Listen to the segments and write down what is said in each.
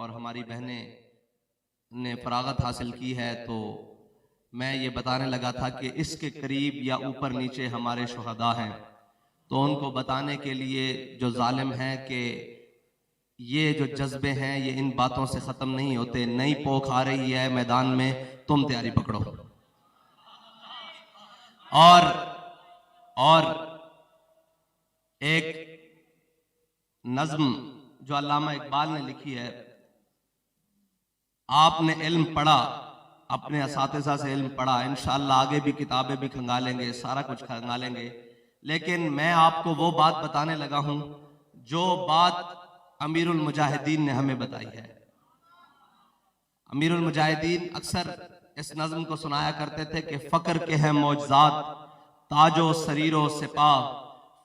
اور ہماری بہنیں نے فراغت حاصل کی ہے، تو میں یہ بتانے لگا تھا کہ اس کے قریب یا اوپر نیچے ہمارے شہداء ہیں، تو ان کو بتانے کے لیے جو ظالم ہیں کہ یہ جو جذبے ہیں یہ ان باتوں سے ختم نہیں ہوتے، نئی پوکھ آ رہی ہے میدان میں، تم تیاری پکڑو۔ اور ایک نظم جو علامہ اقبال نے لکھی ہے، آپ نے علم پڑھا، اپنے اساتذہ سے علم پڑھا، انشاءاللہ آگے بھی کتابیں بھی کھنگالیں گے، سارا کچھ کھنگالیں گے، لیکن میں آپ کو وہ بات بتانے لگا ہوں جو بات امیر المجاہدین نے ہمیں بتائی ہے۔ امیر المجاہدین اکثر اس نظم کو سنایا کرتے تھے کہ فقر کے ہیں معجزات تاج و سریر و سپاہ،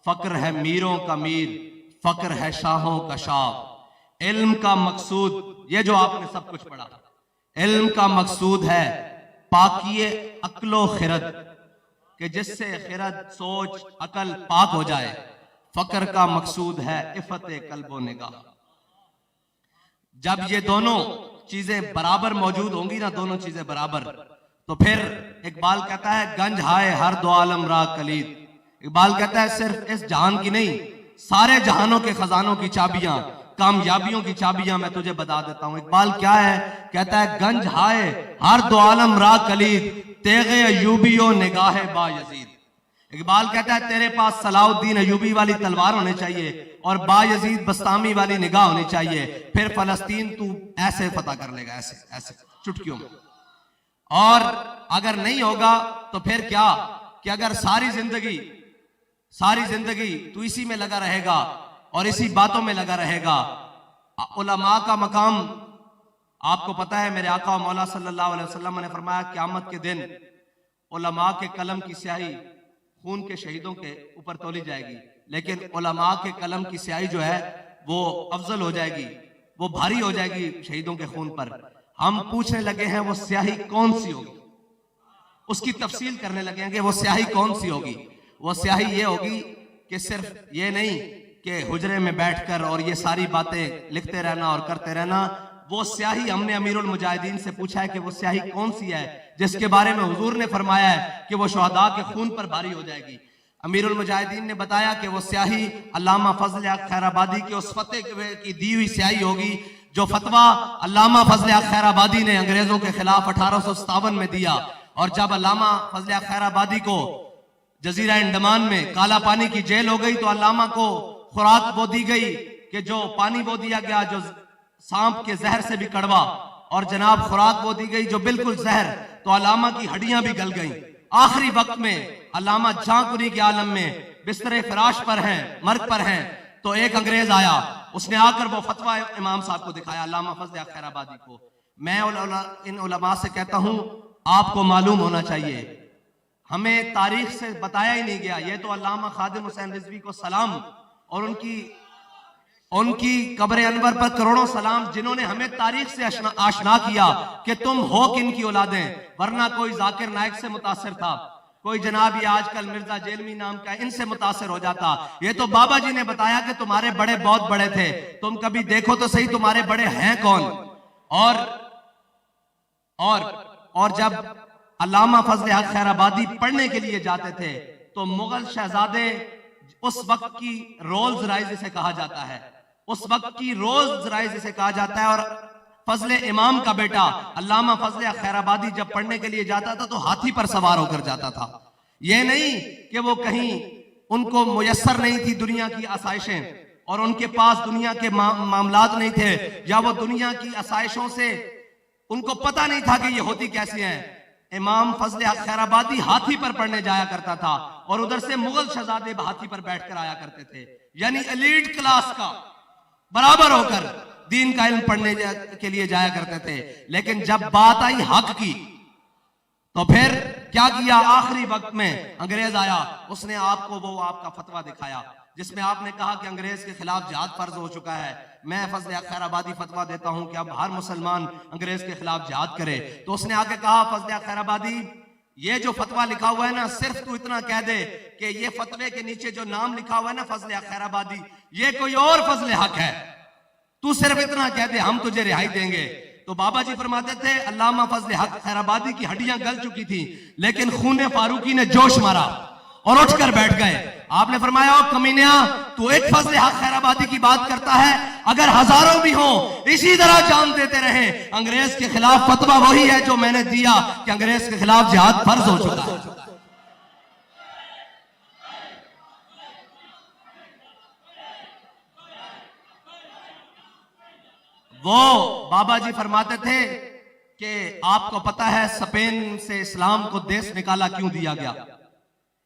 فقر ہے میروں کا میر، فقر ہے شاہوں کا شاہ۔ علم کا مقصود، یہ جو آپ نے سب کچھ پڑھا، علم کا مقصود ہے پاکی عقل و خرد، کہ جس سے خرد، سوچ، عقل پاک ہو جائے۔ فقر کا مقصود ہے عفت قلب و نگاہ۔ جب یہ دونوں چیزیں برابر موجود ہوں گی نا، دونوں چیزیں برابر، تو پھر اقبال کہتا ہے گنج ہائے ہر دو عالم را کلید۔ اقبال کہتا ہے صرف اس جہان کی نہیں، سارے جہانوں کے خزانوں کی چابیاں، کامیابیوں کی چابیاں میں تجھے بتا دیتا ہوں۔ اقبال کیا ہے؟ کہتا ہے گنج ہائے ہر دو عالم را کلید، تیغ ایوبی و نگاہ با یزید۔ اقبال کہتا ہے تیرے پاس صلاح الدین ایوبی والی تلوار ہونے چاہیے اور با یزید بستامی والی نگاہ ہونی چاہیے، پھر فلسطین تو ایسے فتح کر لے گا، ایسے ایسے چٹکیوں میں۔ اور اگر نہیں ہوگا تو پھر کیا کہ اگر ساری زندگی تو اسی میں لگا رہے گا اور اسی باتوں میں لگا رہے گا۔ علماء کا مقام آپ کو پتہ ہے، میرے آقا و مولا صلی اللہ علیہ وسلم نے فرمایا قیامت کے دن علماء کے قلم کی سیاہی خون کے شہیدوں کے اوپر تولی جائے گی، لیکن علماء کے قلم کی سیاہی جو ہے وہ افضل ہو جائے گی، وہ بھاری ہو جائے گی شہیدوں کے خون پر۔ ہم پوچھنے لگے ہیں وہ سیاہی کون سی ہوگی، اس کی تفصیل کرنے لگے ہیں کہ وہ سیاہی کون سی ہوگی۔ وہ سیاہی یہ ہوگی کہ صرف یہ نہیں کہ حجرے میں بیٹھ کر اور یہ ساری باتیں لکھتے رہنا اور کرتے رہنا، وہ سیاہی ہم نے امیر المجاہدین سے پوچھا ہے کہ وہ سیاہی کون سی ہے جس کے بارے میں حضور نے فرمایا ہے کہ وہ شہداء کے خون پر بھاری ہو جائے گی۔ امیر المجاہدین نے بتایا کہ وہ سیاہی علامہ فضل حق خیر آبادی کی اس فتح کی دی ہوئی سیاہی ہوگی جو فتویٰ علامہ فضل حق خیر آبادی نے انگریزوں کے خلاف 1857 میں دیا، اور جب علامہ فضل حق خیر آبادی کو جزیرہ انڈمان میں کالا پانی کی جیل ہو گئی تو علامہ کو خوراک وہ دی گئی کہ جو پانی وہ دیا گیا جو سانپ کے زہر سے بھی کڑوا، اور جناب خوراک وہ دی گئی جو بالکل زہر، تو علامہ کی ہڈیاں بھی گل گئیں۔ آخری وقت میں علامہ جاں کنی کے عالم میں بستر فراش پر ہیں، مرگ پر ہیں، تو ایک انگریز آیا، اس نے آ کر وہ فتویٰ امام صاحب کو دکھایا، علامہ فضل حق خیر آبادی کو۔ میں ان علماء سے کہتا ہوں آپ کو معلوم ہونا چاہیے، ہمیں تاریخ سے بتایا ہی نہیں گیا۔ یہ تو علامہ خادم حسین رضوی کو سلام، اور ان کی قبر انور پر کروڑوں سلام، جنہوں نے ہمیں تاریخ سے آشنا کیا کہ تم ہو کن کی اولادیں، ورنہ کوئی ذاکر نائک سے متاثر تھا، کوئی جناب یہ آج کل مرزا جیلمی نام کا ان سے متاثر ہو جاتا۔ یہ تو بابا جی نے بتایا کہ تمہارے بڑے بہت بڑے تھے، تم کبھی دیکھو تو صحیح تمہارے بڑے ہیں کون۔ اور جب علامہ فضل حق خیر آبادی پڑھنے کے لیے جاتے تھے تو مغل شہزادے، اس وقت کی رولز رائز اسے کہا جاتا ہے، اس وقت کی رولز رائز اسے کہا جاتا ہے، اور فضل امام کا بیٹا علامہ فضل خیر آبادی جب پڑھنے کے لیے جاتا تھا تو ہاتھی پر سوار ہو کر جاتا تھا۔ یہ نہیں کہ وہ کہیں ان کو میسر نہیں تھی دنیا کی آسائشیں، اور ان کے پاس دنیا کے معاملات نہیں تھے، یا وہ دنیا کی آسائشوں سے ان کو پتہ نہیں تھا کہ یہ ہوتی کیسی ہیں۔ امام فضل حق خیر آبادی ہاتھی پر پڑھنے جایا کرتا تھا، اور ادھر سے مغل شہزادے ہاتھی پر بیٹھ کر آیا کرتے تھے، یعنی ایلیٹ کلاس کا برابر ہو کر دین کا علم پڑھنے کے لیے جایا کرتے تھے۔ لیکن جب بات آئی حق کی تو پھر کیا کیا؟ آخری وقت میں انگریز آیا، اس نے آپ کو وہ آپ کا فتویٰ دکھایا جس میں آپ نے کہا کہ انگریز کے خلاف جہاد فرض ہو چکا ہے۔ میں فضل حق خیر آبادی فتویٰ دیتا ہوں کہ اب ہر مسلمان انگریز کے خلاف جہاد کرے۔ تو اس نے آ کے کہا فضل حق خیر آبادی یہ جو فتویٰ لکھا ہوا ہے نا، صرف تو اتنا کہہ دے کہ یہ فتوے کے نیچے جو نام لکھا ہوا ہے نا فضل حق خیر آبادی، یہ کوئی اور فضل حق ہے، تو صرف اتنا کہہ دے ہم تجھے رہائی دیں گے. تو بابا جی فرماتے تھے علامہ فضل حق خیرآبادی کی ہڈیاں گل چکی تھی لیکن خون فاروقی نے جوش مارا اور اٹھ کر بیٹھ گئے. آپ نے فرمایا او کمینیا تو ایک فضل حق خیرآبادی کی بات کرتا ہے, اگر ہزاروں بھی ہوں اسی طرح جان دیتے رہے. انگریز کے خلاف فتویٰ وہی ہے جو میں نے دیا کہ انگریز کے خلاف جہاد فرض ہو چکا ہے. وہ بابا جی فرماتے تھے کہ آپ کو پتا ہے اسپین سے اسلام کو دیس نکالا کیوں دیا گیا.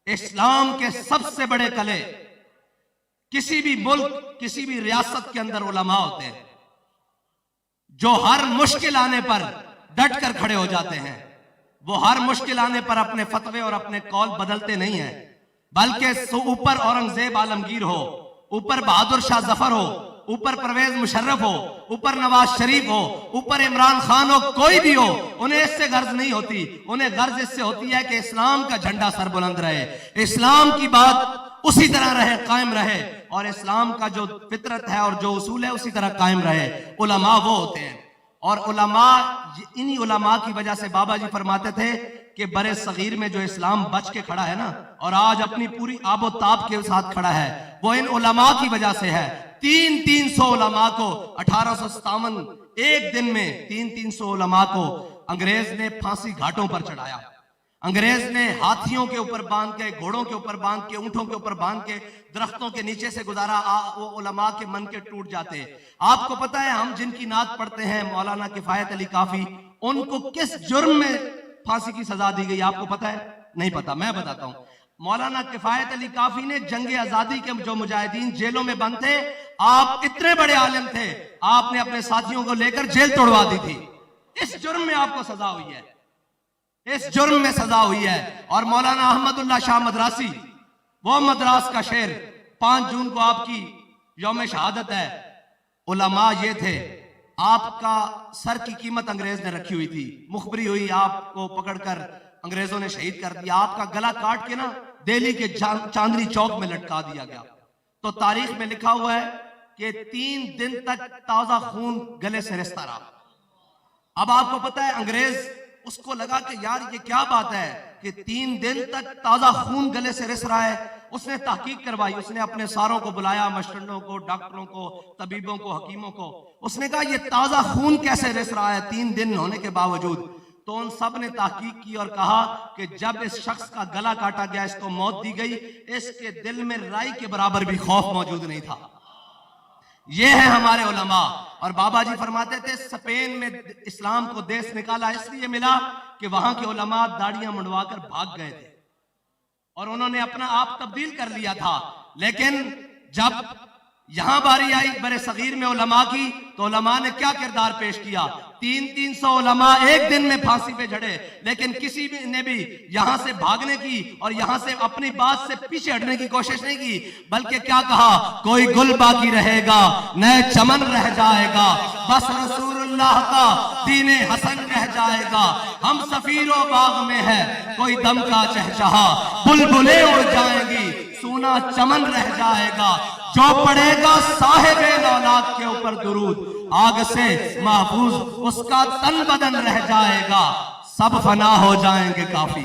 اسلام کے سب سے بڑے قلعے کسی بھی ملک کسی بھی ریاست کے اندر علماء ہوتے ہیں جو ہر مشکل آنے پر ڈٹ کر کھڑے ہو جاتے ہیں. وہ ہر مشکل آنے پر اپنے فتوے اور اپنے قول بدلتے نہیں ہیں, بلکہ اوپر اورنگزیب عالمگیر ہو, اوپر بہادر شاہ ظفر ہو, اوپر پرویز مشرف ہو, اوپر نواز شریف ہو, اوپر عمران خان ہو, کوئی بھی ہو, انہیں اس سے غرض نہیں ہوتی. انہیں غرض اس سے ہوتی ہے کہ اسلام کا جھنڈا سر بلند رہے, اسلام کی بات اسی طرح رہے, قائم رہے, اور اسلام کا جو فطرت ہے اور جو اصول ہے اسی طرح قائم رہے. علماء وہ ہوتے ہیں, اور علماء انہی علماء کی وجہ سے بابا جی فرماتے تھے کہ برے صغیر میں جو اسلام بچ کے کھڑا ہے نا اور آج اپنی پوری آب و تاب کے ساتھ کھڑا ہے وہ ان علماء کی وجہ سے ہے. 300 علماء کو 1857 ایک دن میں 300 علماء کو انگریز نے پھانسی گھاٹوں پر چڑھایا. انگریز نے ہاتھیوں کے اوپر باندھ کے, گھوڑوں کے اوپر باندھ کے, اونٹوں کے اوپر باندھ کے درختوں کے نیچے سے گزارا. وہ علماء کے من کے ٹوٹ جاتے. آپ کو پتا ہے ہم جن کی نعت پڑھتے ہیں مولانا کفایت علی کافی, ان کو کس جرم میں پھانسی کی سزا دی گئی آپ کو پتا ہے؟ نہیں پتا, میں بتاتا ہوں. مولانا کفایت علی کافی نے جنگ آزادی کے جو مجاہدین جیلوں میں بند تھے, آپ اتنے بڑے عالم تھے, آپ نے اپنے ساتھیوں کو لے کر جیل توڑوا دی تھی. اس جرم میں آپ کو سزا ہوئی ہے, اس جرم میں سزا ہوئی ہے. اور مولانا احمد اللہ شاہ مدراسی, وہ مدراس کا شیر, 5 جون کو آپ کی یوم شہادت ہے. علماء یہ تھے, آپ کا سر کی قیمت انگریز نے رکھی ہوئی تھی, مخبری ہوئی, آپ کو پکڑ کر انگریزوں نے شہید کر دیا. آپ کا گلا کاٹ کے نا دہلی کے چاندنی چوک میں لٹکا دیا گیا. تو تاریخ میں لکھا ہوا ہے کہ 3 دن تک تازہ خون گلے سے رستا رہا. اب آپ کو پتا ہے انگریز اس کو لگا کہ یار یہ کیا بات ہے کہ 3 دن تک تازہ خون گلے سے رس رہا ہے. اس نے تحقیق کروائی, اس نے اپنے ساروں کو بلایا, مشرنوں کو, ڈاکٹروں کو, طبیبوں کو, حکیموں کو. اس نے کہا یہ تازہ خون کیسے رس رہا ہے 3 دن ہونے کے باوجود. تو ان سب نے تحقیق کی اور کہا کہ جب اس شخص کا گلا کاٹا گیا, اس کو موت دی گئی, اس کے دل میں رائی کے برابر بھی خوف موجود نہیں تھا. یہ ہے ہمارے علماء. اور بابا جی فرماتے تھے اسپین میں اسلام کو دیس نکالا اس لیے ملا کہ وہاں کے علماء داڑیاں منڈوا کر بھاگ گئے تھے اور انہوں نے اپنا آپ تبدیل کر لیا تھا. لیکن جب یہاں باری آئی برے صغیر میں علماء کی تو علماء نے کیا کردار پیش کیا. 300 علماء ایک دن میں پھانسی پہ جھڑے, لیکن کسی بھی نے بھی یہاں سے بھاگنے کی اور یہاں سے اپنی بات سے پیچھے ہٹنے کی کوشش نہیں کی, بلکہ کیا کہا, کوئی گل باقی رہے گا, نئے چمن رہ جائے گا, بس رسول اللہ کا دین حسن رہ جائے گا. ہم سفیر و باغ میں ہے کوئی دم کا چہچہا, بلبلیں اڑ جائیں گی, سونا چمن رہ جائے گا. جو پڑھے گا صاحب اولاد کے اوپر درود, آگ سے محفوظ اس کا تن بدن رہ جائے گا. سب فنا ہو جائیں گے کافی.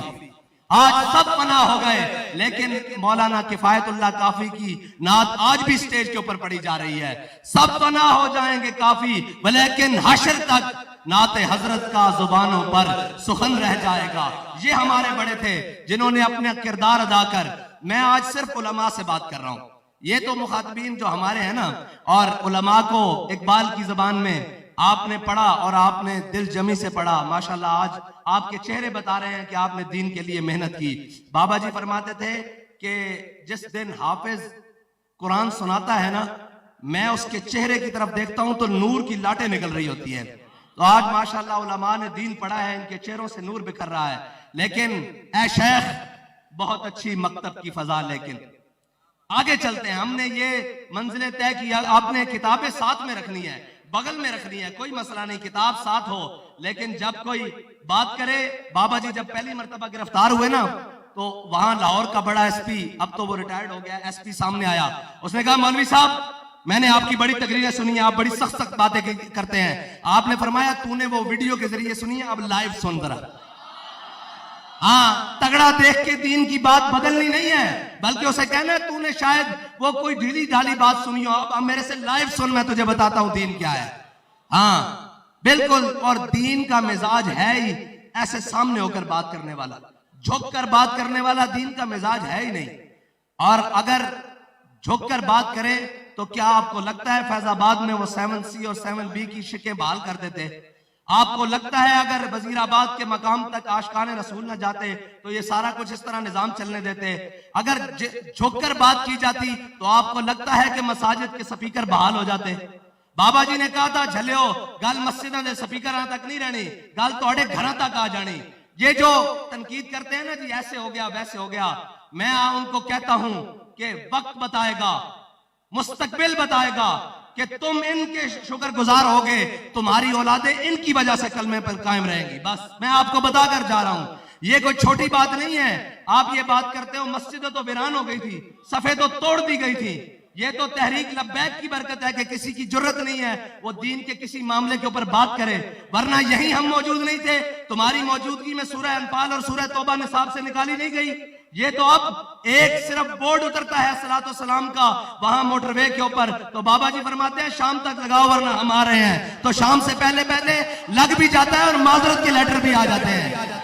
آج سب فنا ہو گئے, لیکن مولانا کفایت اللہ کافی کی نعت آج بھی سٹیج کے اوپر پڑھی جا رہی ہے. سب فنا ہو جائیں گے کافی, لیکن حشر تک نعت حضرت کا زبانوں پر سخن رہ جائے گا. یہ ہمارے بڑے تھے جنہوں نے اپنا کردار ادا کر. میں آج صرف علماء سے بات کر رہا ہوں. یہ تو مخاطبین جو ہمارے ہیں نا, اور علماء کو اقبال کی زبان میں آپ نے پڑھا اور آپ نے دل جمی سے پڑھا. ماشاءاللہ آج آپ کے چہرے بتا رہے ہیں کہ آپ نے دین کے لیے محنت کی. بابا جی فرماتے تھے کہ جس دن حافظ قرآن سناتا ہے نا, میں اس کے چہرے کی طرف دیکھتا ہوں تو نور کی لاٹیں نکل رہی ہوتی ہیں. تو آج ماشاءاللہ علماء نے دین پڑھا ہے, ان کے چہروں سے نور بکھر رہا ہے. لیکن اے شیخ بہت اچھی مکتب کی فضا, لیکن آگے چلتے ہیں. ہم نے یہ منزلیں طے کی, آپ نے کتابیں ساتھ میں رکھنی ہے, بغل میں رکھنی ہے, کوئی مسئلہ نہیں, کتاب ساتھ ہو. لیکن جب کوئی بات کرے, بابا جی جب پہلی مرتبہ گرفتار ہوئے نا تو وہاں لاہور کا بڑا ایس پی, اب تو وہ ریٹائرڈ ہو گیا, ایس پی سامنے آیا. اس نے کہا مولوی صاحب میں نے آپ کی بڑی تقریریں سنی ہیں، آپ بڑی سخت سخت باتیں کرتے ہیں. آپ نے فرمایا تو نے وہ ویڈیو کے ذریعے سنی ہے، اب لائیو سن ذرا. ہاں، تگڑا دیکھ کے دین کی بات بدلنی نہیں ہے، بلکہ اسے کہنا ہے تو نے شاید وہ کوئی ڈھیلی ڈھالی بات سنی ہو، اب میرے سے لائیو سن، میں تجھے بتاتا ہوں دین کیا ہے. ہاں بالکل. اور دین کا مزاج ہے ہی ایسے سامنے ہو کر بات کرنے والا، جھک کر بات کرنے والا دین کا مزاج ہے ہی نہیں. اور اگر جھک کر بات کرے تو کیا آپ کو لگتا ہے فیض آباد میں وہ 7C اور 7B کی شکیں بحال کر دیتے؟ آپ کو لگتا ہے اگر وزیر آباد کے مقام تک عاشقان رسول نہ جاتے تو یہ سارا کچھ اس طرح نظام چلنے دیتے؟ اگر جھک کر بات کی جاتی تو آپ کو لگتا ہے کہ مساجد کے سپیکر بحال ہو جاتے؟ بابا جی نے کہا تھا جھلیو گل مسجدوں دے سپیکراں تک نہیں رہنی، گل تہاڈے گھراں تک آ جانی. یہ جو تنقید کرتے ہیں نا جی ایسے ہو گیا ویسے ہو گیا، میں ان کو کہتا ہوں کہ وقت بتائے گا، مستقبل بتائے گا کہ تم ان کے شکر گزار ہوگے، تمہاری اولادیں ان کی وجہ سے کلمے پر قائم رہیں گی. بس میں آپ کو بتا کر جا رہا ہوں، یہ کوئی چھوٹی بات نہیں ہے. آپ یہ بات کرتے ہو مسجدیں تو ویران ہو گئی تھی، صفیں تو توڑ دی گئی تھی. یہ تو تحریک لبیک کی برکت ہے کہ کسی کی جرت نہیں ہے وہ دین کے کسی معاملے کے اوپر بات کرے، ورنہ یہی ہم موجود نہیں تھے. تمہاری موجودگی میں سورہ انفال اور سورہ توبہ نصاب سے نکالی نہیں گئی. یہ تو اب ایک صرف بورڈ اترتا ہے صلاۃ والسلام کا وہاں موٹر وے کے اوپر، تو بابا جی فرماتے ہیں شام تک لگاؤ ورنہ ہم آ رہے ہیں. تو شام سے پہلے پہلے لگ بھی جاتا ہے اور معذرت کے لیٹر بھی آ جاتے ہیں.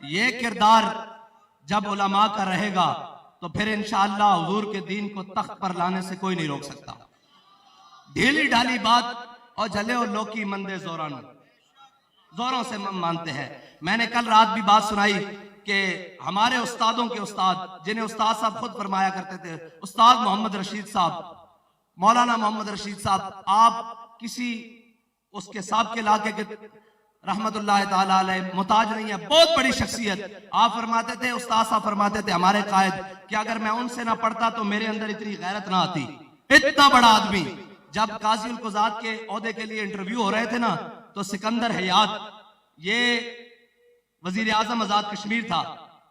یہ کردار جب علماء کا رہے گا تو پھر انشاءاللہ حضور کے دین کو تخت پر لانے سے کوئی نہیں روک سکتا. ڈھیلی ڈھالی بات اور جھلے اور لوکی مندے زوروں سے مانتے ہیں. میں نے کل رات بھی بات سنائی کہ ہمارے استادوں کے استاد، جنہیں استاد صاحب خود فرمایا کرتے تھے، استاد محمد رشید صاحب، مولانا محمد رشید صاحب، آپ کسی اس کے صاحب کے علاقے کے رحمت اللہ تعالیٰ علیہ محتاج نہیں ہے، بہت بڑی شخصیت. آپ فرماتے تھے، استاد صاحب فرماتے تھے ہمارے قائد کہ اگر میں ان سے نہ پڑھتا تو میرے اندر اتنی غیرت نہ آتی. اتنا بڑا آدمی. جب قاضی القضات کے عہدے کے لیے انٹرویو ہو رہے تھے نا تو سکندر حیات، یہ وزیر اعظم آزاد کشمیر تھا،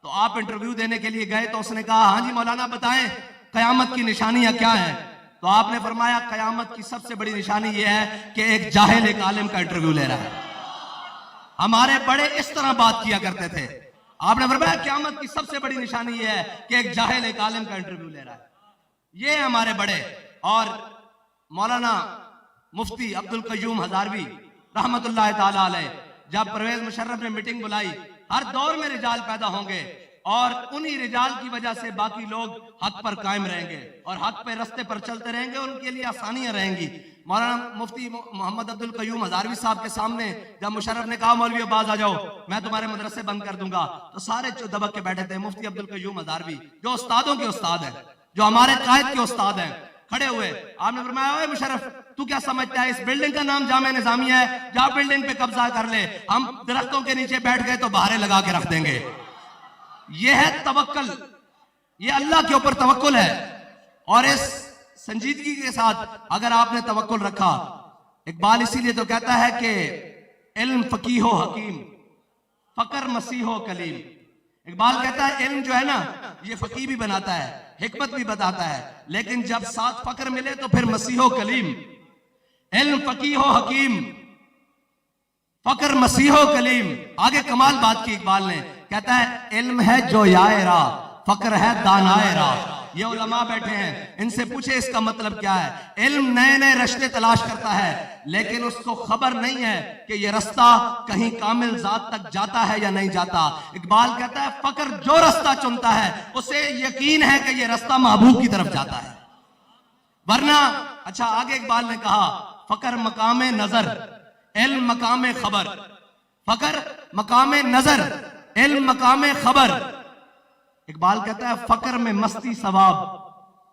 تو آپ انٹرویو دینے کے لیے گئے تو اس نے کہا ہاں جی مولانا بتائیں قیامت کی نشانیاں کیا ہیں؟ تو آپ نے فرمایا قیامت کی سب سے بڑی نشانی یہ ہے کہ ایک جاہل ایک عالم کا انٹرویو لے رہا ہے. ہمارے بڑے اس طرح بات کیا کرتے تھے. آپ نے فرمایا قیامت کی سب سے بڑی نشانی یہ ہے کہ ایک جاہل ایک عالم کا انٹرویو لے رہا ہے. یہ ہمارے بڑے. اور مولانا مفتی عبدالقیوم ہزاروی رحمت اللہ تعالیٰ علیہ، جب پرویز مشرف نے میٹنگ بلائی، ہر دور میں رجال پیدا ہوں گے اور انہی رجال کی وجہ سے باقی لوگ حق پر قائم رہیں گے اور حق پہ رستے پر چلتے رہیں گے، ان کے لیے آسانیاں رہیں گی. مولانا مفتی محمد عبدالقیوم ہزاروی صاحب کے سامنے جب مشرف نے کہا مولویو باز آ جاؤ میں تمہارے مدرسے بند کر دوں گا، تو سارے جو دبک کے بیٹھے تھے مفتی عبدالقیوم ہزاروی جو استادوں کے استاد ہیں، جو ہمارے قائد کے استاد ہیں، کھڑے ہوئے. آپ نے فرمایا اوے مشرف تو کیا سمجھتا ہے اس بلڈنگ کا نام جامعہ نظامیہ ہے، جا بلڈنگ پہ قبضہ کر لے، ہم درختوں کے نیچے بیٹھ گئے تو بہاریں لگا کے رکھ دیں گے. یہ ہے توکل، یہ اللہ کے اوپر توکل ہے. اور اس سنجیدگی کے ساتھ اگر آپ نے توکل رکھا، اقبال اسی لیے تو کہتا ہے کہ علم فقیہ و حکیم، فقر مسیح و کلیم. اقبال کہتا ہے علم جو ہے نا یہ فقیہ بھی بناتا ہے، حکمت بھی بتاتا ہے، لیکن جب ساتھ فقر ملے تو پھر مسیح و کلیم. علم فقیہ و حکیم، فقر مسیح و کلیم. آگے کمال بات کی اقبال نے، کہتا ہے علم ہے جو یائے راہ، فقر ہے دانائے راہ. یہ علماء بیٹھے ہیں، ان سے پوچھے اس کا مطلب کیا ہے. علم نئے نئے رشتے تلاش کرتا ہے لیکن اس کو خبر نہیں ہے کہ یہ رستہ کہیں کامل ذات تک جاتا ہے یا نہیں جاتا. اقبال کہتا ہے فقر جو رستہ چنتا ہے اسے یقین ہے کہ یہ رستہ محبوب کی طرف جاتا ہے، ورنہ اچھا. آگے اقبال نے کہا فقر مقام نظر، علم مقام خبر. فقر مقام نظر، علم مقام خبر. اقبال کہتا ہے فقر میں مستی ثواب،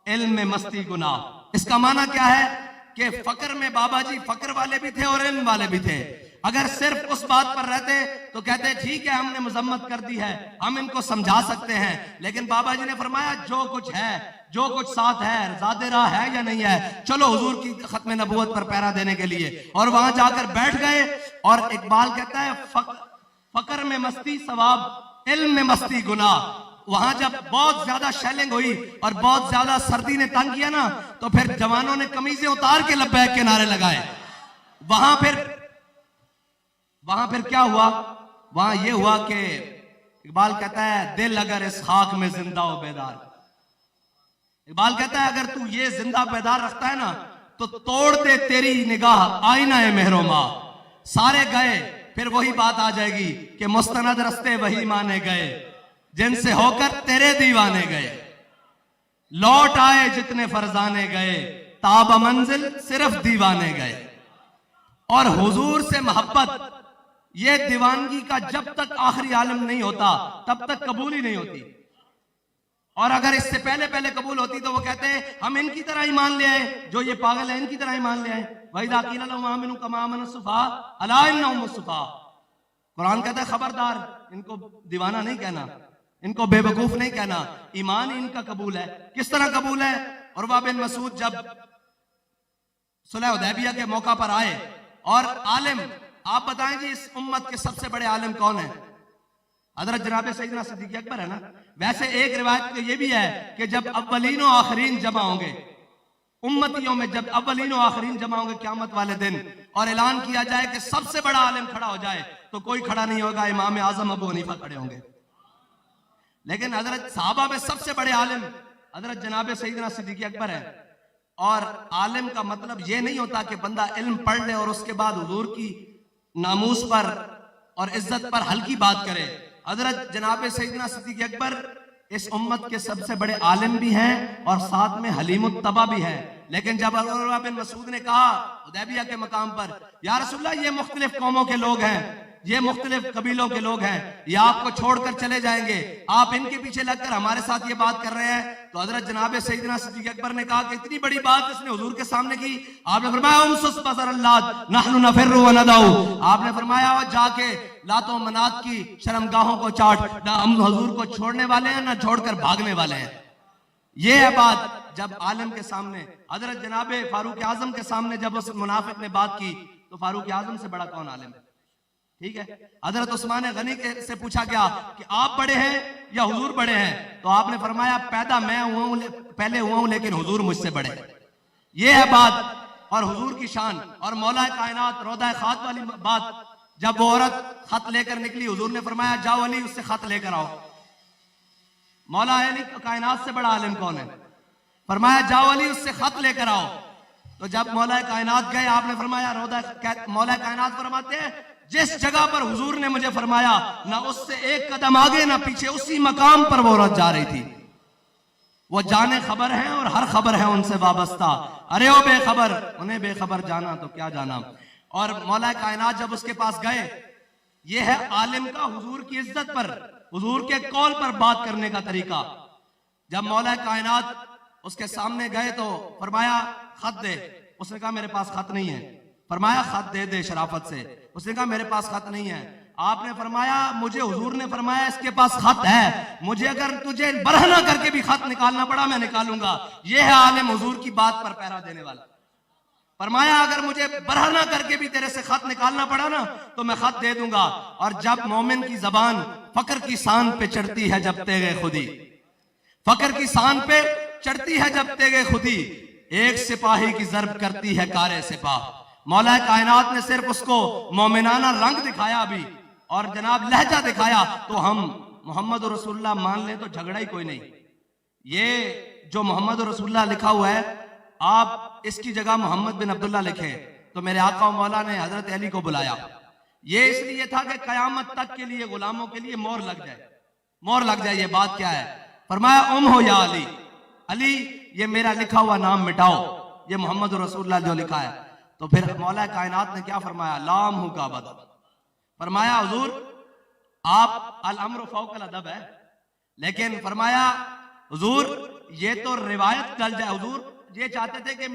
علم میں مستی گناہ. اس کا معنی کیا ہے کہ فقر میں بابا جی فقر والے بھی تھے اور علم والے بھی تھے. اگر صرف اس بات پر رہتے تو کہتے ٹھیک ہے ہم نے مذمت کر دی ہے, ہم ان کو سمجھا سکتے ہیں, لیکن بابا جی نے فرمایا جو کچھ ہے, جو کچھ ساتھ ہے, زاد راہ ہے یا نہیں ہے, چلو حضور کی ختم نبوت پر پہرا دینے کے لیے. اور وہاں جا کر بیٹھ گئے. اور اقبال کہتا ہے فقر میں مستی ثواب, علم میں مستی گناہ. وہاں جب بہت زیادہ شیلنگ ہوئی اور بہت زیادہ سردی نے تنگ کیا نا, تو پھر جوانوں نے قمیضیں اتار کے لبیک کے نعرے لگائے. وہاں پھر کیا ہوا؟ وہاں یہ ہوا کہ اقبال کہتا ہے دل اگر اس خاک میں زندہ و بیدار, اقبال کہتا ہے اگر تو یہ زندہ بیدار رکھتا ہے نا تو توڑ دے تیری نگاہ آئینہ مہر و ماہ. سارے گئے, پھر وہی بات آ جائے گی کہ مستند رستے وہی مانے گئے جن سے ہو کر تیرے دیوانے گئے. لوٹ آئے جتنے فرزانے گئے, تاب منزل صرف دیوانے گئے. اور حضور سے محبت یہ دیوانگی کا جب تک آخری عالم نہیں ہوتا تب تک قبول ہی نہیں ہوتی. اور اگر اس سے پہلے قبول ہوتی تو وہ کہتے ہیں ہم ان کی طرح ایمان لے آئے, جو یہ پاگل ہیں ان کی طرح ایمان لے آئے. وَإِذَا قِيلَ لَهُمْ آمِنُوا كَمَا آمَنَ السُّفَهَاءُ أَلَا إِنَّهُمْ السُّفَهَاءُ. قرآن کہتا ہے خبردار, ان کو دیوانہ نہیں کہنا, ان کو بے وقوف نہیں کہنا, ایمان ان کا قبول ہے. کس طرح قبول ہے؟ عروہ بن مسعود جب صلح حدیبیہ کے موقع پر آئے اور عالم, آپ بتائیں جی اس امت کے سب سے بڑے عالم کون ہیں؟ حضرت جناب سیدنا صدیق اکبر ہے نا. ویسے ایک روایت یہ بھی ہے کہ جب اولین و آخرین جمع ہوں گے امتیوں میں, جب اولین و آخرین جمع ہوں گے قیامت والے دن اور اعلان کیا جائے کہ سب سے بڑا عالم کھڑا ہو جائے, تو کوئی کھڑا نہیں ہوگا, امام اعظم ابو حنیفہ کھڑے ہوں گے. لیکن حضرت صحابہ میں سب سے بڑے عالم حضرت جناب سیدنا صدیق اکبر ہے. اور عالم کا مطلب یہ نہیں ہوتا کہ بندہ علم پڑھ لے اور اس کے بعد حضور کی ناموس پر اور عزت پر ہلکی بات کرے. حضرت جناب سیدنا صدیق اکبر اس امت کے سب سے بڑے عالم بھی ہیں اور ساتھ میں حلیم الطبع بھی ہیں. لیکن جب عروہ بن مسعود نے کہا حدیبیہ کے مقام پر یا رسول اللہ یہ مختلف قوموں کے لوگ ہیں, یہ مختلف قبیلوں کے لوگ ہیں, یہ آپ کو چھوڑ کر چلے جائیں گے, آپ ان کے پیچھے لگ کر ہمارے ساتھ یہ بات کر رہے ہیں, تو حضرت جناب سیدنا صدیق اکبر نے کہا کہ اتنی بڑی بات اس نے حضور کے سامنے کی. آپ نے فرمایا امسس بصر اللات نحن نفر وندعو. آپ نے فرمایا جا کے لات و منات کی شرمگاہوں کو چاٹ, نہ ہم حضور کو چھوڑنے والے ہیں نہ چھوڑ کر بھاگنے والے ہیں. یہ ہے بات. جب عالم کے سامنے حضرت جناب فاروق اعظم کے سامنے جب اس منافق نے بات کی تو فاروق اعظم سے بڑا کون عالم ہے؟ ٹھیک ہے. حضرت عثمان غنی سے پوچھا گیا کہ آپ بڑے ہیں یا حضور بڑے ہیں, تو آپ نے فرمایا پیدا میں پہلے ہوا ہوں لیکن حضور مجھ سے بڑے. یہ ہے بات. اور حضور کی شان اور مولا کائنات روضہ خات والی بات. جب وہ عورت خط لے کر نکلی, حضور نے فرمایا جاؤ علی اس سے خط لے کر آؤ. مولا علی کائنات سے بڑا عالم کون ہے؟ فرمایا جاؤ علی اس سے خط لے کر آؤ. تو جب مولا کائنات گئے آپ نے فرمایا مولا کائنات فرماتے ہیں جس جگہ پر حضور نے مجھے فرمایا نہ اس سے ایک قدم آگے نہ پیچھے, اسی مقام پر وہ عورت جا رہی تھی. وہ جانے خبر ہیں اور ہر خبر ہے ان سے وابستہ. ارے او بے خبر, انہیں بے خبر جانا تو کیا جانا. اور مولا کائنات جب اس کے پاس گئے, یہ ہے عالم کا حضور کی عزت پر, حضور کے قول پر بات کرنے کا طریقہ. جب مولا کائنات اس کے سامنے گئے تو فرمایا خط دے. اس نے کہا میرے پاس خط نہیں ہے. فرمایا خط دے دے شرافت سے. اس نے کہا میرے پاس خط نہیں ہے. آپ نے فرمایا مجھے حضور نے فرمایا اس کے پاس خط ہے, مجھے اگر تجھے برہنہ کر کے بھی خط نکالنا پڑا میں نکالوں گا. یہ ہے عالم حضور کی بات پر پہرا دینے والا. فرمایا اگر مجھے برہنہ کر کے بھی تیرے سے خط نکالنا پڑا نا تو میں خط دے دوں گا. اور جب مومن کی زبان فقر کی سان پہ چڑھتی ہے جب تیغ خودی, فقر کی سان پہ چڑھتی ہے جب تیغ خودی, ایک سپاہی کی ضرب کرتی ہے کار سپاہ. مولا کائنات نے صرف اس کو مومنانہ رنگ دکھایا بھی اور جناب لہجہ دکھایا, تو ہم محمد رسول اللہ مان لیں تو جھگڑا ہی کوئی نہیں. یہ جو محمد رسول اللہ لکھا ہوا ہے آپ اس کی جگہ محمد بن عبداللہ لکھیں تو میرے آقا و مولا نے حضرت علی کو بلایا. یہ اس لیے تھا کہ قیامت تک کے لیے غلاموں کے لیے مور لگ جائے, مور لگ جائے. یہ بات کیا ہے؟ فرمایا ام ہو یا علی, علی یہ میرا لکھا ہوا نام مٹاؤ, یہ محمد رسول اللہ جو لکھا ہے. تو پھر مولا کائنات نے کیا فرمایا؟ لام ہو کا بد. فرمایا حضور آپ الامر فوق الادب ہے, لیکن فرمایا حضور یہ تو روایت چل جائے. حضور یہ چاہتے تھے کہ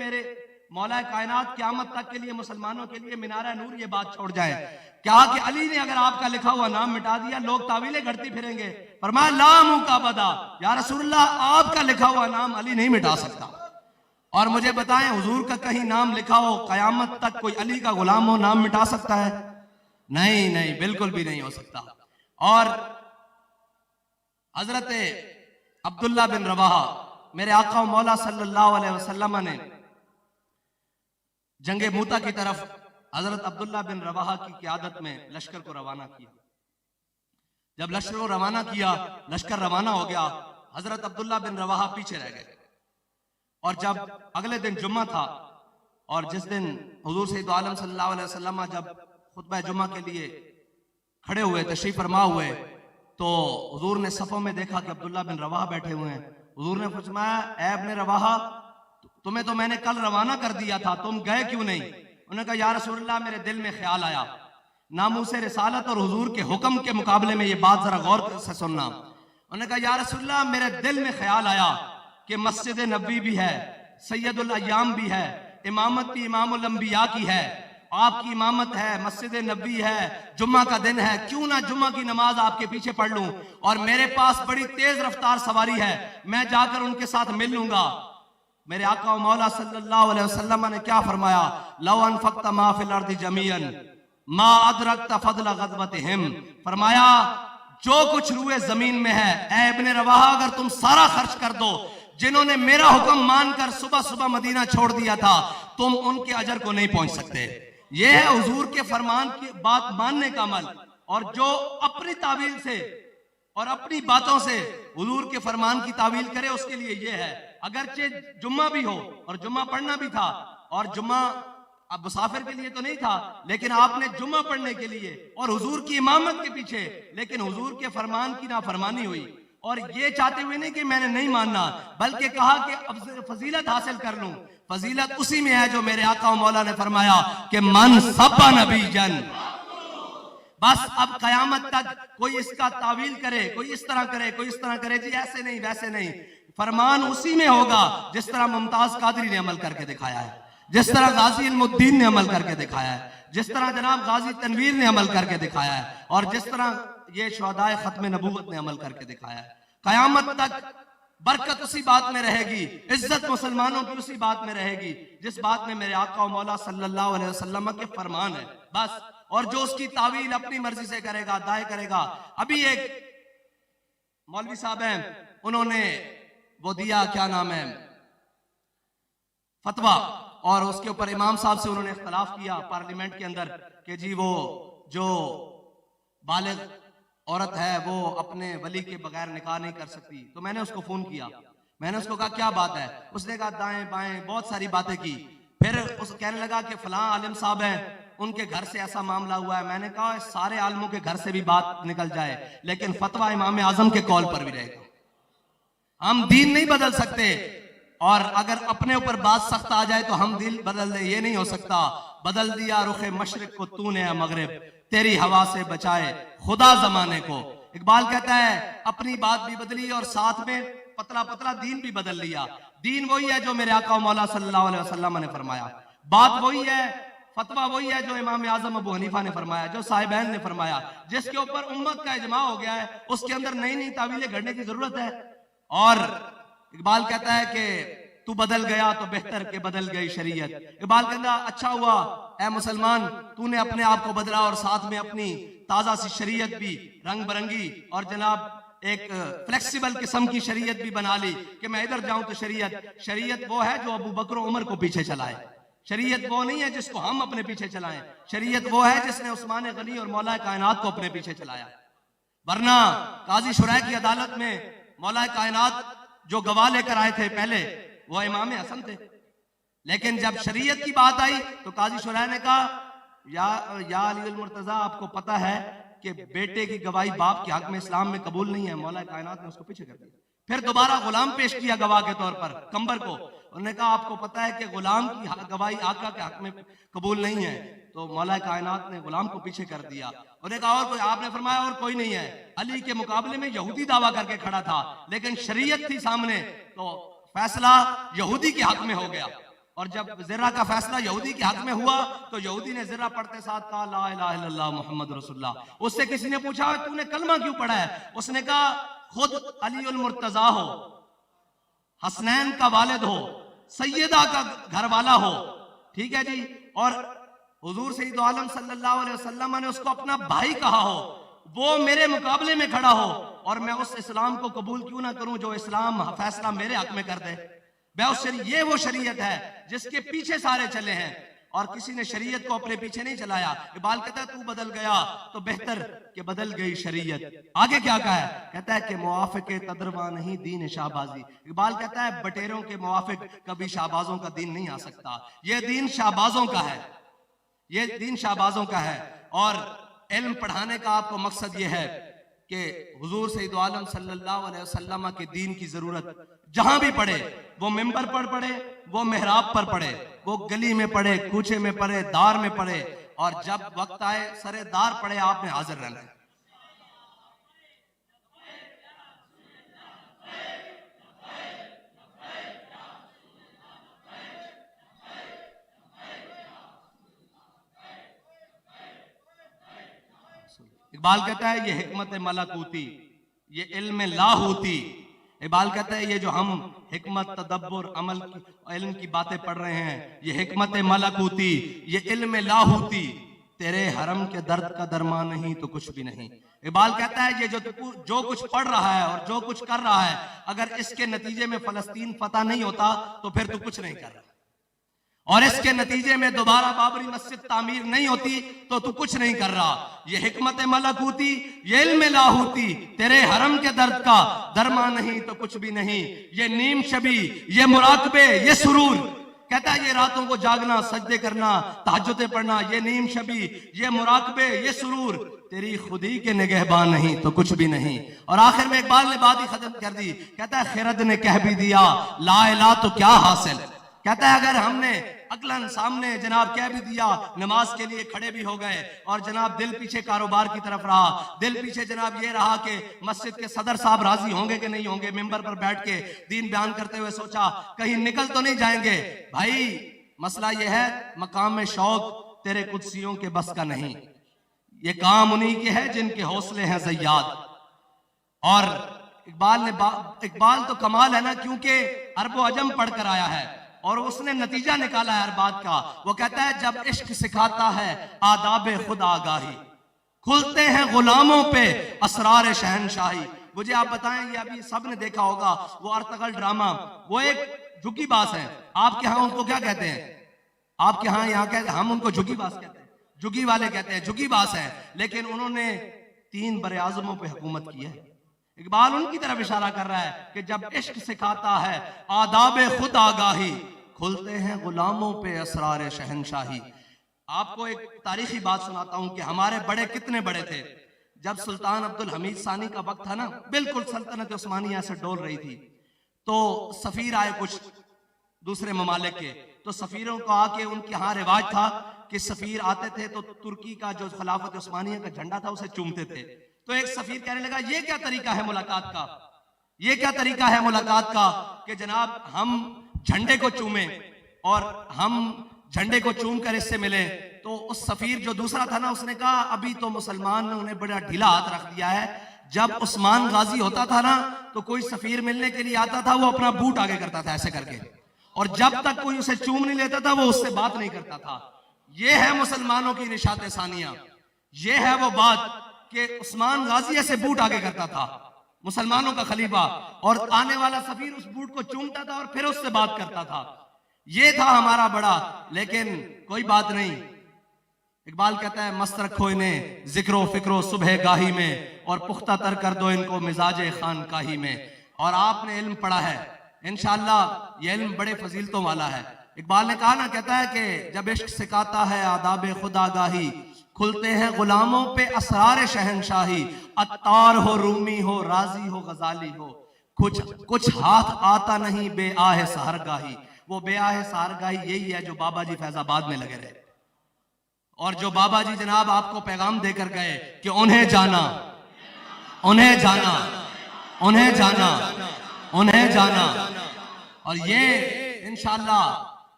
مولا کائنات قیامت تک کے لیے مسلمانوں کے لیے مینار نور یہ بات چھوڑ جائے کیا کہ علی نے اگر آپ کا لکھا ہوا نام مٹا دیا لوگ تعویلیں گھڑتی پھریں گے. فرمایا لا مکابدہ، یا رسول اللہ آپ کا لکھا ہوا نام علی نہیں مٹا سکتا. اور مجھے بتائیں حضور کا کہیں نام لکھا ہو قیامت تک کوئی علی کا غلام ہو نام مٹا سکتا ہے؟ نہیں نہیں، بالکل بھی نہیں ہو سکتا. اور حضرت عبداللہ بن رواحہ میرے آقا و مولا صلی اللہ علیہ وسلم نے جنگ موتا کی طرف حضرت عبداللہ بن رواحہ کی قیادت میں لشکر کو روانہ کیا. جب لشکر کو روانہ کیا، لشکر روانہ ہو گیا، حضرت عبداللہ بن رواحہ پیچھے رہ گئے. اور جب اگلے دن جمعہ تھا اور جس دن حضور سید عالم صلی اللہ علیہ وسلم جب خطبہ جمعہ کے لیے کھڑے ہوئے، تشریف فرما ہوئے، تو حضور نے صفوں میں دیکھا کہ عبداللہ بن رواحہ بیٹھے ہوئے ہیں. حضور نے فرمایا اے ابن رواحہ، تمہیں تو میں نے کل روانہ کر دیا تھا، تم گئے کیوں نہیں؟ انہوں نے کہا یا رسول اللہ میرے دل میں خیال آیا، ناموس رسالت اور حضور کے حکم کے مقابلے میں یہ بات ذرا غور سے سننا. انہوں نے کہا یا رسول اللہ میرے دل میں خیال آیا کہ مسجد نبوی بھی ہے، سید الایام بھی ہے، امامت بھی امام الانبیاء کی ہے، آپ کی امامت ہے، مسجد نبوی ہے، جمعہ کا دن ہے، کیوں نہ جمعہ کی نماز آپ کے پیچھے پڑھ لوں، اور میرے پاس بڑی تیز رفتار سواری ہے، میں جا کر ان کے ساتھ مل لوں گا. میرے آقا و مولا صلی اللہ علیہ وسلم نے کیا فرمایا؟ لو انفقت ما فی الارض جمیعا ما ادرکت فضل غزوتہم. فرمایا جو کچھ روئے زمین میں ہے اے ابن رواحہ اگر تم سارا خرچ کر دو، جنہوں نے میرا حکم مان کر صبح صبح مدینہ چھوڑ دیا تھا، تم ان کے اجر کو نہیں پہنچ سکتے. یہ ہے حضور کے فرمان کی بات ماننے کا عمل. اور جو اپنی تعویل سے اور اپنی باتوں سے حضور کے فرمان کی تعویل کرے اس کے لیے یہ ہے. اگرچہ جمعہ بھی ہو اور جمعہ پڑھنا بھی تھا، اور جمعہ اب مسافر کے لیے تو نہیں تھا، لیکن آپ نے جمعہ پڑھنے کے لیے اور حضور کی امامت کے پیچھے، لیکن حضور کے فرمان کی نافرمانی ہوئی. اور یہ چاہتے ہوئے نہیں کہ میں نے نہیں ماننا، بلکہ کہا کہ فضیلت حاصل کر لوں. فضیلت اسی میں ہے جو میرے آقا و مولا نے فرمایا کہ من سب نبی جن. بس اب قیامت تک کوئی اس کا تعویل کرے، کوئی اس طرح کرے، کوئی اس طرح کرے، جی ایسے نہیں ویسے نہیں، فرمان اسی میں ہوگا جس طرح ممتاز قادری نے عمل کر کے دکھایا ہے، جس طرح غازی علم الدین نے عمل کر کے دکھایا ہے، جس طرح جناب غازی تنویر نے عمل کر کے دکھایا ہے، اور جس طرح یہ شہدائے ختم نبوت نے عمل کر کے دکھایا ہے. قیامت تک برکت اسی بات میں رہے گی، عزت مسلمانوں کی اسی بات میں رہے گی جس بات میں میرے آقا و مولا صلی اللہ علیہ وسلم کے فرمان ہے بس. اور جو اس کی تعویل اپنی مرضی سے کرے گا، دائیں کرے گا. ابھی ایک مولوی صاحب ہیں، انہوں نے وہ دیا کیا نام ہے فتویٰ، اور اس کے اوپر امام صاحب سے انہوں نے اختلاف کیا پارلیمنٹ کے اندر کہ جی وہ جو بالغ عورت ہے وہ اپنے ولی کے بغیر نکاح نہیں کر سکتی. تو میں نے اس کو فون کیا، میں نے اس کو کہا کیا بات ہے؟ اس نے کہا دائیں بائیں بہت ساری باتیں کی. پھر اس کہنے لگا کہ فلاں عالم صاحب ہیں ان کے گھر سے ایسا معاملہ ہوا ہے. میں نے کہا سارے عالموں کے گھر سے بھی بات نکل جائے لیکن فتویٰ امام اعظم کے قول پر بھی رہے گا. ہم دین نہیں بدل سکتے، اور اگر اپنے اوپر بات سخت آ جائے تو ہم دل بدل دیں، یہ نہیں ہو سکتا. بدل دیا رخ مشرق کو تو نے مغرب، تیری ہوا سے بچائے خدا زمانے کو. اقبال کہتا ہے اپنی بات بھی بدلی اور ساتھ میں پتلا پتلا دین بھی بدل لیا. دین وہی ہے جو میرے آقا و مولا صلی اللہ علیہ وسلم نے فرمایا، بات وہی ہے، فتویٰ وہی ہے جو امام اعظم ابو حنیفہ نے فرمایا، جو صاحبین نے فرمایا، جس کے اوپر امت کا اجماع ہو گیا ہے. اس کے اندر نئی نئی تعویلیں گھڑنے کی ضرورت ہے. اور اقبال کہتا ہے کہ تو بدل گیا تو بہتر کہ بدل گئی شریعت. اقبال کہتا اچھا ہوا اے مسلمان تو نے اپنے آپ کو بدلا اور ساتھ میں اپنی تازہ سی شریعت بھی رنگ برنگی اور جناب ایک فلیکسیبل قسم کی شریعت بھی بنا لی کہ میں ادھر جاؤں تو شریعت وہ ہے جو ابو بکر و عمر کو پیچھے چلائے. شریعت وہ نہیں ہے جس کو ہم اپنے پیچھے چلائیں. شریعت وہ ہے جس نے عثمان غنی اور مولا کائنات کو اپنے پیچھے چلایا. ورنہ قاضی شرائع کی عدالت میں مولا کائنات جو گواہ لے کر آئے تھے پہلے وہ امام حسن تھے، لیکن جب شریعت کی بات آئی تو قاضی شرائع نے کہا یا علی المرتضیٰ آپ کو پتہ ہے کہ بیٹے کی گواہی باپ کے حق میں اسلام میں قبول نہیں ہے. مولا کائنات نے اس کو پیچھے کر دیا. پھر دوبارہ غلام پیش کیا گواہ کے طور پر کمبر کو. انہوں نے کہا آپ کو پتہ ہے کہ غلام کی گواہی آقا کے حق میں قبول نہیں ہے. تو مولا کائنات نے غلام کو پیچھے کر دیا. انہوں نے کہا اور کوئی؟ آپ نے فرمایا اور کوئی نہیں ہے. علی کے مقابلے میں یہودی دعویٰ کر کے کھڑا تھا لیکن شریعت تھی سامنے تو فیصلہ یہودی کے حق میں ہو گیا. اور جب زرہ کا فیصلہ یہودی کے حق میں ہوا تو یہودی نے زرہ پڑھتے ساتھ کہا لا الہ الا اللہ محمد رسول اللہ. اس سے کسی نے پوچھا تو نے کلمہ کیوں پڑھا ہے؟ اس نے کہا خود علی المرتضیٰ ہو، حسنین کا والد ہو، سیدہ کا گھر والا ہو، ٹھیک ہے جی، اور حضور سید عالم صلی اللہ علیہ وسلم نے اس کو اپنا بھائی کہا ہو، وہ میرے مقابلے میں کھڑا ہو اور میں اس اسلام کو قبول کیوں نہ کروں جو اسلام فیصلہ میرے حق میں کر دے. یہ وہ شریعت ہے جس کے پیچھے سارے چلے ہیں، اور کسی نے شریعت کو اپنے پیچھے نہیں چلایا. اقبال کہتا ہے تو بدل گیا تو بہتر کہ بدل گئی شریعت. آگے کیا کہا ہے؟ کہتا ہے کہ موافق تدروا نہیں دین شہبازی. اقبال کہتا ہے بٹیروں کے موافق کبھی شہبازوں کا دین نہیں آ سکتا. یہ دین شہبازوں کا ہے، یہ دین شہبازوں کا ہے. اور علم پڑھانے کا آپ کو مقصد یہ ہے کہ حضور سید عالم صلی اللہ علیہ وسلم کے دین کی ضرورت جہاں بھی پڑھے، وہ ممبر پر پڑھے، وہ محراب پر پڑھے، وہ گلی میں پڑھے، کوچے میں پڑھے، دار میں پڑھے، اور جب وقت آئے سرے دار پڑھے آپ نے حاضر رہنا ہے. اقبال کہتا ہے یہ حکمت ملکوتی، یہ علم لاہوتی. اقبال کہتا ہے یہ جو ہم حکمت، تدبر، عمل علم کی باتیں پڑھ رہے ہیں، یہ حکمت ملکوتی، یہ علم لاہوتی، تیرے حرم کے درد کا درمان نہیں تو کچھ بھی نہیں. اقبال کہتا ہے یہ جو کچھ پڑھ رہا ہے اور جو کچھ کر رہا ہے، اگر اس کے نتیجے میں فلسطین فتح نہیں ہوتا تو پھر تو کچھ نہیں کر رہا، اور اس کے نتیجے میں دوبارہ بابری مسجد تعمیر نہیں ہوتی تو تو کچھ نہیں کر رہا. یہ حکمت ملکوتی، یہ علم لاہوتی، تیرے حرم کے درد کا درما نہیں تو کچھ بھی نہیں. یہ نیم شبی، یہ مراقبے، یہ سرور. کہتا ہے یہ راتوں کو جاگنا، سجدے کرنا، تہجدیں پڑھنا، یہ نیم شبی، یہ مراقبے، یہ سرور، تیری خودی کے نگہبان نہیں تو کچھ بھی نہیں. اور آخر میں اقبال نے بات ہی ختم کر دی. کہتا ہے خرد نے کہہ بھی دیا لا الہ تو کیا حاصل. کہتا ہے اگر ہم نے عقلاً سامنے جناب کہہ بھی دیا، نماز کے لیے کھڑے بھی ہو گئے، اور جناب دل پیچھے کاروبار کی طرف رہا، دل پیچھے جناب یہ رہا کہ مسجد کے صدر صاحب راضی ہوں گے کہ نہیں ہوں گے، ممبر پر بیٹھ کے دین بیان کرتے ہوئے سوچا کہیں نکل تو نہیں جائیں گے. بھائی مسئلہ یہ ہے مقام شوق تیرے قدسیوں کے بس کا نہیں، یہ کام انہی کے ہے جن کے حوصلے ہیں زیاد. اور اقبال تو کمال ہے نا، کیونکہ عرب و عجم پڑھ کر آیا ہے اور اس نے نتیجہ نکالا ہے ہر بات کا. وہ کہتا ہے جب عشق سکھاتا ہے آداب خود آگاہی، کھلتے ہیں غلاموں پہ اسرار شہنشاہی. مجھے آپ بتائیں، یہ ابھی سب نے دیکھا ہوگا وہ ارتغل ڈرامہ، وہ ایک جھکی باز ہے. آپ کے ہاں ان کو کیا کہتے ہیں؟ آپ کے ہاں یہاں کہتے ہیں، ہم ان کو جھکی باز کہتے ہیں، جھکی والے کہتے ہیں، جھکی باز ہے. لیکن انہوں نے 3 براعظموں پہ حکومت کی ہے. اقبال ان کی طرف اشارہ کر رہا ہے کہ جب عشق سکھاتا ہے آداب خود آگاہی، کھلتے ہیں غلاموں پہ اسرار شہنشاہی. آپ کو ایک تاریخی بات سناتا ہوں کہ ہمارے بڑے کتنے بڑے تھے. جب سلطان عبدالحمید ثانی کا وقت تھا نا، بالکل سلطنت عثمانیہ سے ڈول رہی تھی، تو سفیر آئے کچھ دوسرے ممالک کے. تو سفیروں کو آ کے ان کے ہاں رواج تھا کہ سفیر آتے تھے تو ترکی کا جو خلافت عثمانیہ کا جھنڈا تھا اسے چومتے تھے. تو ایک سفیر کہنے لگا یہ کیا طریقہ ہے ملاقات کا، یہ کیا طریقہ ہے ملاقات کا کہ جناب ہم جھنڈے کو چومیں اور ہم جھنڈے کو چوم کر اس سے ملیں. تو اس سفیر جو دوسرا تھا نا، اس نے کہا ابھی تو مسلمان نے انہیں بڑا ڈھیلا ہاتھ رکھ دیا ہے. جب عثمان غازی ہوتا تھا نا تو کوئی سفیر ملنے کے لیے آتا تھا، وہ اپنا بوٹ آگے کرتا تھا ایسے کر کے، اور جب تک کوئی اسے چوم نہیں لیتا تھا وہ اس سے بات نہیں کرتا تھا. یہ ہے مسلمانوں کی نشاط ثانیہ، یہ ہے وہ بات کہ عثمان غازی ایسے بوٹ آگے کرتا تھا، مسلمانوں کا خلیفہ، اور آنے والا سفیر اس بوٹ کو چومتا تھا اور پھر اس سے بات کرتا تھا. یہ تھا ہمارا بڑا. لیکن کوئی بات نہیں. اقبال کہتا ہے مست رکھو انہیں ذکر و فکر و صبح گاہی میں، اور پختہ تر کر دو ان کو مزاج خانقاہی میں. اور آپ نے علم پڑھا ہے، انشاءاللہ یہ علم بڑے فضیلتوں والا ہے. اقبال نے کہا نا، کہتا ہے کہ جب عشق سکھاتا ہے آداب خدا گاہی، کھلتے ہیں غلاموں پہ اسرار شہنشاہی. عطار ہو، رومی ہو، رازی ہو، غزالی ہو، کچھ ہاتھ آتا نہیں بے آہ سحرگاہی. وہ بے آہ سحرگاہی یہی ہے جو بابا جی فیض آباد میں لگے رہے، اور جو بابا جی جناب آپ کو پیغام دے کر گئے کہ انہیں جانا، انہیں جانا، انہیں جانا، انہیں جانا. اور یہ انشاءاللہ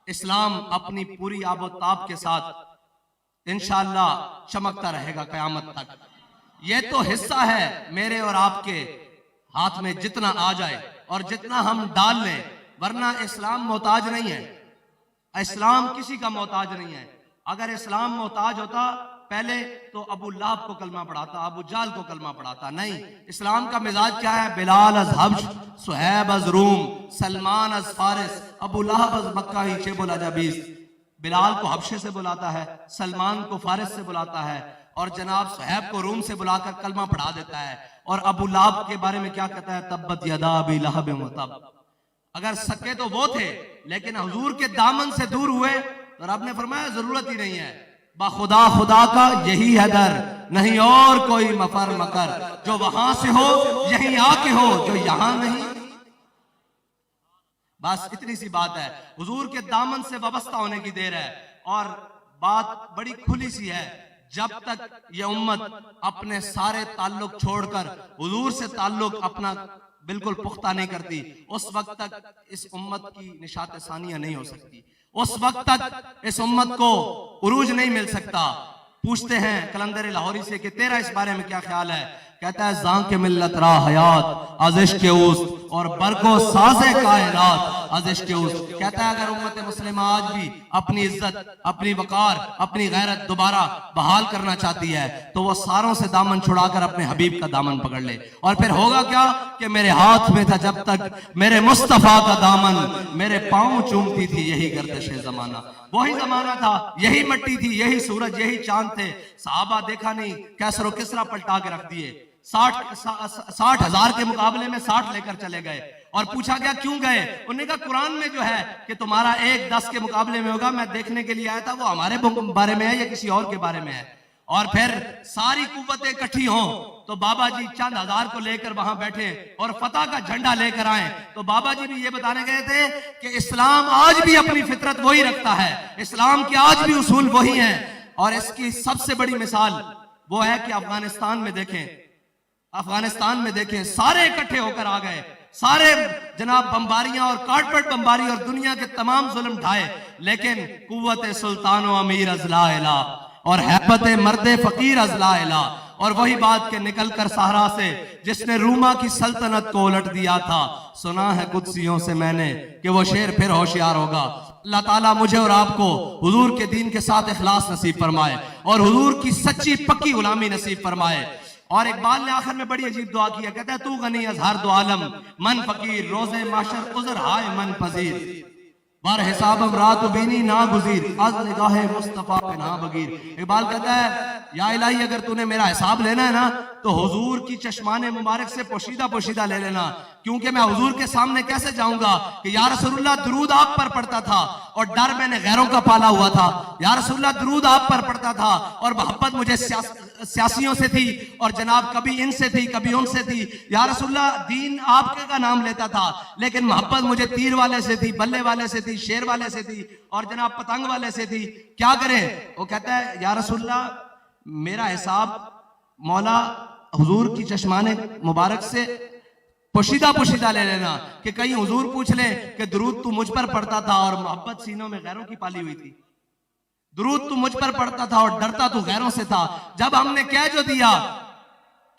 اسلام اپنی پوری آب و تاب کے ساتھ انشاءاللہ چمکتا رہے گا قیامت تک۔ یہ تو حصہ ہے میرے اور آپ کے ہاتھ میں، جتنا آ جائے اور جتنا ہم ڈال لیں، ورنہ اسلام محتاج نہیں ہے، اسلام کسی کا محتاج نہیں ہے۔ اگر اسلام محتاج ہوتا پہلے تو ابو لہب کو کلمہ پڑھاتا، ابو جہل کو کلمہ پڑھاتا، نہیں۔ اسلام کا مزاج کیا ہے؟ بلال از حبش، صہیب از روم، سلمان از فارس، ابو لہب از مکہ ہی شیب العجابیس۔ بلال کو حبشے سے بلاتا ہے، سلمان کو فارس سے بلاتا ہے، اور جناب صہیب کو روم سے بلا کر کلمہ پڑھا دیتا ہے۔ اور ابو لہب کے بارے میں کیا کہتا ہے؟ تبت یدا ابی لہب وتب۔ اگر سکے تو وہ تھے، لیکن حضور کے دامن سے دور ہوئے تو رب نے فرمایا ضرورت ہی نہیں ہے۔ بخدا خدا کا یہی ہے در، نہیں اور کوئی مفر مکر، جو وہاں سے ہو یہیں آ کے ہو، جو یہاں نہیں۔ بس اتنی سی بات ہے، حضور کے دامن سے وابستہ ہونے کی دیر ہے۔ اور بات بڑی کھلی سی ہے، جب تک یہ امت اپنے سارے تعلق چھوڑ کر حضور سے تعلق اپنا بالکل پختہ نہیں کرتی، اس وقت تک اس امت کی نشاط ثانیہ نہیں ہو سکتی، اس وقت تک اس امت کو عروج نہیں مل سکتا۔ پوچھتے ہیں قلندر لاہوری سے کہ تیرا اس بارے میں کیا خیال ہے؟ کہتا ہے زان کے ملت را حیات از عشق اوست، اور برکو ساز کائنات از عشق اوست۔ کہتا ہے اگر امت مسلمہ آج بھی اپنی عزت، اپنی وقار، اپنی غیرت دوبارہ بحال کرنا چاہتی ہے تو وہ ساروں سے دامن چھڑا کر اپنے حبیب کا دامن پکڑ لے۔ اور پھر ہوگا کیا کہ میرے ہاتھ میں تھا جب تک میرے مصطفیٰ کا دامن، میرے پاؤں چومتی تھی یہی گردش زمانہ۔ وہی زمانہ تھا، یہی مٹی تھی، یہی سورج، یہی چاند تھے۔ صحابہ دیکھا نہیں کیسر و کسرا پلٹا کے رکھ دیے، 60,000 کے مقابلے میں 60 لے کر چلے گئے۔ اور پوچھا گیا کیوں گئے؟ انہوں نے کہا قرآن میں جو ہے کہ تمہارا 1 10 کے مقابلے میں ہوگا، میں دیکھنے کے لیے آیا تھا وہ ہمارے بارے میں ہے یا کسی اور کے بارے میں ہے۔ اور پھر ساری قوتیں اکٹھی ہوں تو بابا جی چند ہزار کو لے کر وہاں بیٹھے اور فتح کا جھنڈا لے کر آئے، تو بابا جی بھی یہ بتانے گئے تھے کہ اسلام آج بھی اپنی فطرت وہی رکھتا ہے، اسلام کے آج بھی اصول وہی ہیں۔ اور اس کی سب سے بڑی مثال وہ ہے کہ افغانستان میں دیکھیں سارے اکٹھے ہو کر آ گئے، سارے جناب بمباریاں اور کارپیٹ بمباری اور دنیا کے تمام ظلم ڈھائے، لیکن قوت سلطان و امیر از لا الہ اور حیبت مرد فقیر از لا الہ۔ اور وہی بات کہ نکل کر صحرا سے جس نے روما کی سلطنت کو الٹ دیا تھا، سنا ہے قدسیوں سے میں نے کہ وہ شیر پھر ہوشیار ہوگا۔ اللہ تعالیٰ مجھے اور آپ کو حضور کے دین کے ساتھ اخلاص نصیب فرمائے اور حضور کی سچی پکی غلامی نصیب فرمائے۔ اور اقبال نے آخر میں بڑی عجیب دعا کیا، کہتا ہے تو غنی از ہر دو عالم من فقیر، روز محشر عذر ہائے من پذیر، بار حسابم رات و بینی نا گزیر، از نگاہ مصطفیٰ پناہ بگیر۔ اقبال کہتا ہے یا الہی اگر تو نے میرا حساب لینا ہے نا تو حضور کی چشمان مبارک سے پوشیدہ لے لینا، کیونکہ میں حضور کے سامنے کیسے جاؤں گا کہ یا رسول اللہ درود آپ پر پڑھتا تھا اور ڈر میں نے غیروں کا پالا ہوا تھا، یا رسول اللہ درود آپ پر پڑھتا تھا اور محبت مجھے سیاسیوں سے تھی اور جناب کبھی ان سے تھی کبھی ان سے تھی، یا رسول اللہ دین آپ کا نام لیتا تھا لیکن محبت مجھے تیر والے سے تھی، بلے والے سے تھی، شیر والے سے تھی اور جناب پتنگ والے سے تھی، کیا کریں؟ وہ کہتا ہے یا رسول اللہ میرا حساب مولا حضور کی چشمان مبارک سے پوشیدہ لے لینا، کہ کہیں حضور پوچھ لے کہ درود تو مجھ پر پڑھتا تھا اور محبت سینوں میں غیروں کی پالی ہوئی تھی، درود تو مجھ پر پڑھتا تھا اور ڈرتا تو غیروں سے تھا۔ جب ہم نے کہہ جو دیا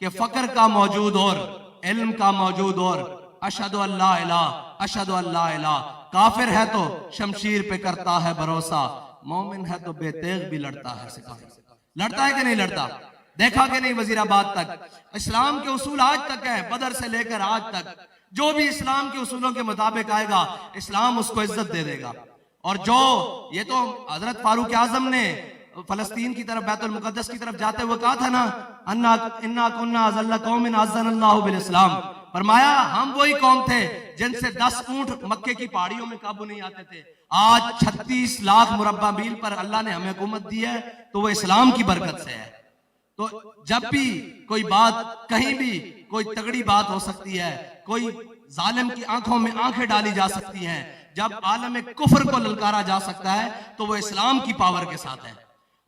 کہ فقر کا موجود اور علم کا موجود اور اشہد ان لا الہ اشہد ان لا الہ، کافر ہے تو شمشیر پہ کرتا ہے بھروسہ، مومن ہے تو بے تیغ بھی لڑتا ہے سپاہی۔ لڑتا ہے کہ نہیں لڑتا؟ دیکھا کہ نہیں وزیر آباد تک اسلام کے اصول آج تک ہے، بدر سے لے کر آج تک جو بھی اسلام کے اصولوں کے مطابق آئے گا اسلام اس کو عزت دے دے گا۔ اور جو یہ تو حضرت فاروق اعظم نے فلسطین کی طرف بیت المقدس کی طرف جاتے ہوئے کہا تھا نا انا کنا اذل قوم اعزنا اللہ بالاسلام، فرمایا ہم وہی قوم تھے جن سے 10 اونٹ مکے کی پہاڑیوں میں قابو نہیں آتے تھے، آج 36 لاکھ مربع میل پر اللہ نے ہمیں حکومت دی ہے تو وہ اسلام کی برکت سے ہے۔ تو جب بھی کوئی بات کہیں بھی کوئی تگڑی بات ہو سکتی ہے، کوئی ظالم کی آنکھوں میں آنکھیں ڈالی جا سکتی ہیں، جب عالم کفر کو للکارا جا سکتا ہے تو وہ اسلام کی پاور کے ساتھ ہے۔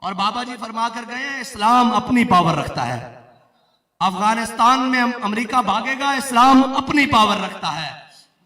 اور بابا جی فرما کر گئے ہیں اسلام اپنی پاور رکھتا ہے، افغانستان میں امریکہ بھاگے گا اسلام اپنی پاور رکھتا ہے،